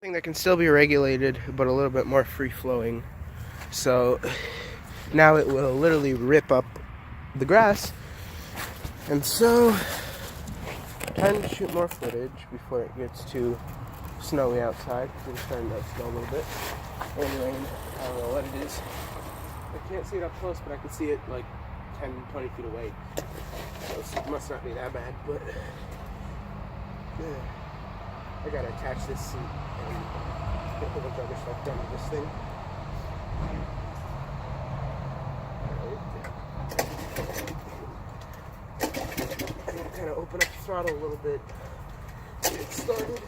Thing that can still be regulated, but a little bit more free-flowing. So now it will literally rip up the grass. And so time to shoot more footage before it gets too snowy outside, because it's starting to snow a little bit. And rain, I don't know what it is. I can't see it up close, but I can see it like 10, 20 feet away. So it must not be that bad, but I gotta attach this seat and get a whole bunch of other stuff done with this thing. I'm gonna kind of open up the throttle a little bit to get started.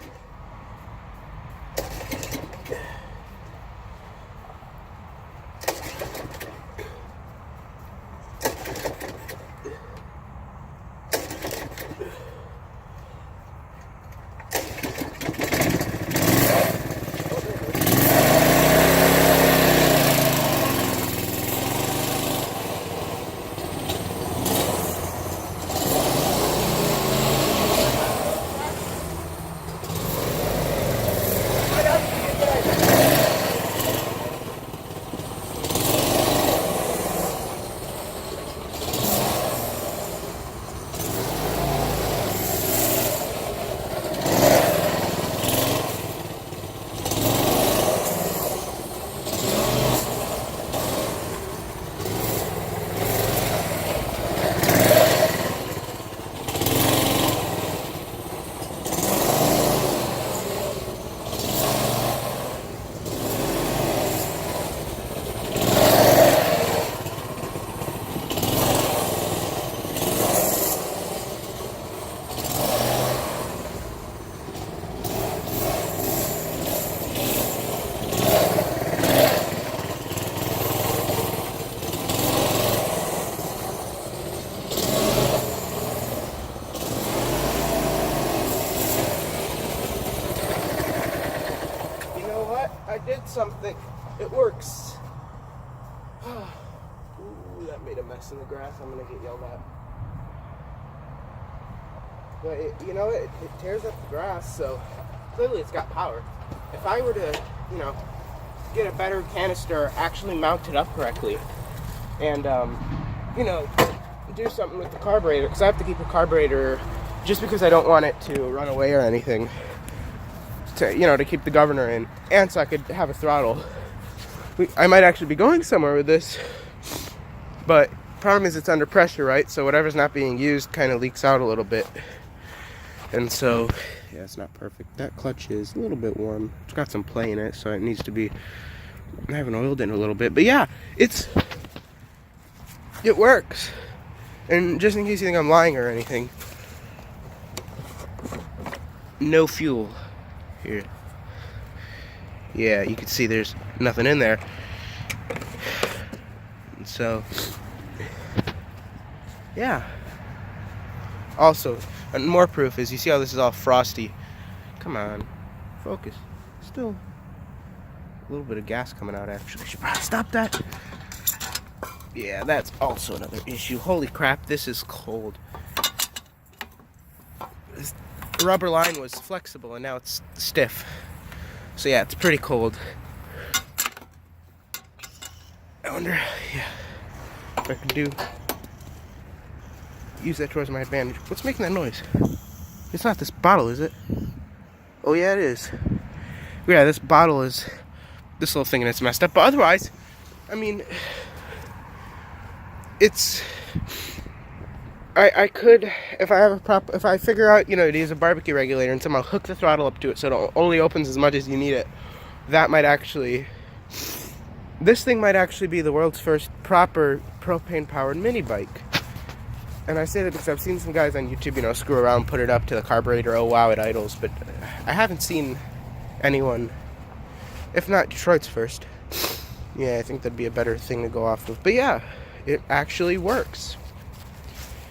I did something. It works. Ooh, that made a mess in the grass. I'm gonna get yelled at. But it tears up the grass, so clearly it's got power. If I were to, get a better canister, actually mount it up correctly, and do something with the carburetor, because I have to keep a carburetor just because I don't want it to run away or anything. To keep the governor in, and so I could have a throttle. I might actually be going somewhere with this, but problem is it's under pressure, right? So whatever's not being used kind of leaks out a little bit, and so yeah, it's not perfect. That clutch is a little bit warm. It's got some play in it, so it needs to be. I haven't oiled it in a little bit, but yeah, it works. And just in case you think I'm lying or anything, no fuel. Here. Yeah, you can see there's nothing in there. And so, yeah. Also, and more proof is you see how this is all frosty. Come on, focus. Still a little bit of gas coming out actually. I should probably stop that. Yeah, that's also another issue. Holy crap, this is cold. The rubber line was flexible and now it's stiff. So yeah, it's pretty cold. I wonder, if I can use that towards my advantage. What's making that noise? It's not this bottle, is it? Oh yeah, it is. Yeah, this bottle is this little thing and it's messed up. But otherwise, I mean, it's. I could, if I figure out, to use a barbecue regulator and somehow hook the throttle up to it so it only opens as much as you need it, this thing might actually be the world's first proper propane-powered mini bike. And I say that because I've seen some guys on YouTube, screw around, put it up to the carburetor, oh wow, it idles, but I haven't seen anyone, if not Detroit's first. Yeah, I think that'd be a better thing to go off of. But yeah, it actually works.